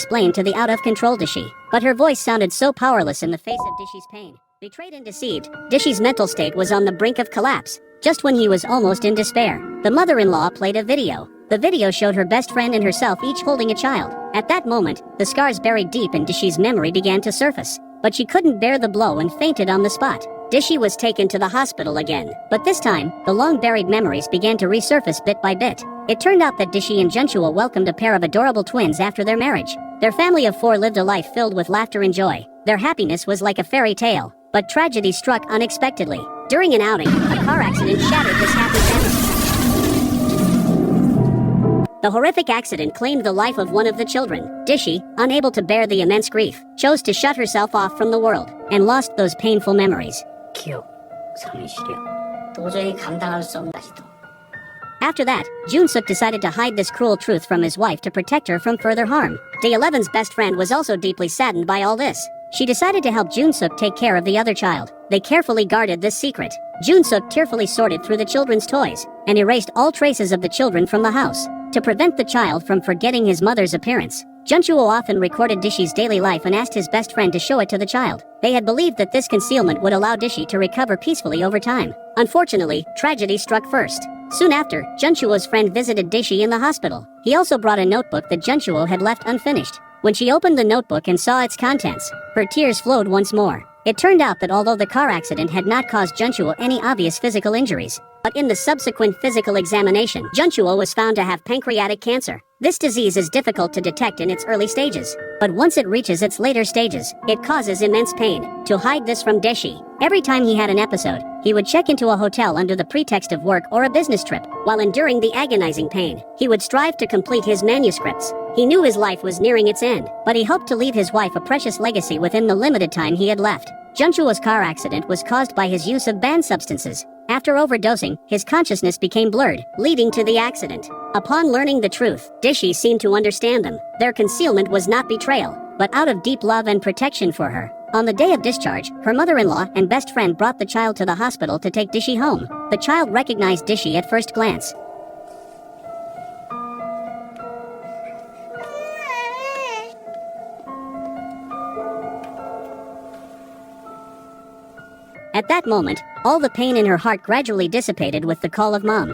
explain to the out-of-control Dishi, but her voice sounded so powerless in the face of Dishi's pain. Betrayed and deceived, Dishi's mental state was on the brink of collapse. Just when he was almost in despair, the mother-in-law played a video. The video showed her best friend and herself each holding a child. At that moment, the scars buried deep in Dishi's memory began to surface. But she couldn't bear the blow and fainted on the spot. Dishi was taken to the hospital again, but this time, the long-buried memories began to resurface bit by bit. It turned out that Dishi and Junchuo welcomed a pair of adorable twins after their marriage. Their family of 4 lived a life filled with laughter and joy. Their happiness was like a fairy tale, but tragedy struck unexpectedly. During an outing, a car accident shattered this happy family. The horrific accident claimed the life of one of the children. Dishi, unable to bear the immense grief, chose to shut herself off from the world and lost those painful memories. 기억, 상의 시력, 도저히 감당할 수 없다 시도. After that, Jun-suk decided to hide this cruel truth from his wife to protect her from further harm. Day 11's best friend was also deeply saddened by all this. She decided to help Jun-suk take care of the other child. They carefully guarded this secret. Jun-suk tearfully sorted through the children's toys and erased all traces of the children from the house. To prevent the child from forgetting his mother's appearance, Junchuo often recorded Dishi's daily life and asked his best friend to show it to the child. They had believed that this concealment would allow Dishi to recover peacefully over time. Unfortunately, tragedy struck first. Soon after, Junchuo's friend visited Dishi in the hospital. He also brought a notebook that Junchuo had left unfinished. When she opened the notebook and saw its contents, her tears flowed once more. It turned out that although the car accident had not caused Junchuo any obvious physical injuries, but in the subsequent physical examination, Junchuo was found to have pancreatic cancer. This disease is difficult to detect in its early stages, but once it reaches its later stages, it causes immense pain. To hide this from Dishi, every time he had an episode, he would check into a hotel under the pretext of work or a business trip. While enduring the agonizing pain, he would strive to complete his manuscripts. He knew his life was nearing its end, but he hoped to leave his wife a precious legacy within the limited time he had left. Junchuo's car accident was caused by his use of banned substances. After overdosing, his consciousness became blurred, leading to the accident. Upon learning the truth, Dishi seemed to understand them. Their concealment was not betrayal, but out of deep love and protection for her. On the day of discharge, her mother-in-law and best friend brought the child to the hospital to take Dishi home. The child recognized Dishi at first glance. At that moment, all the pain in her heart gradually dissipated with the call of mom.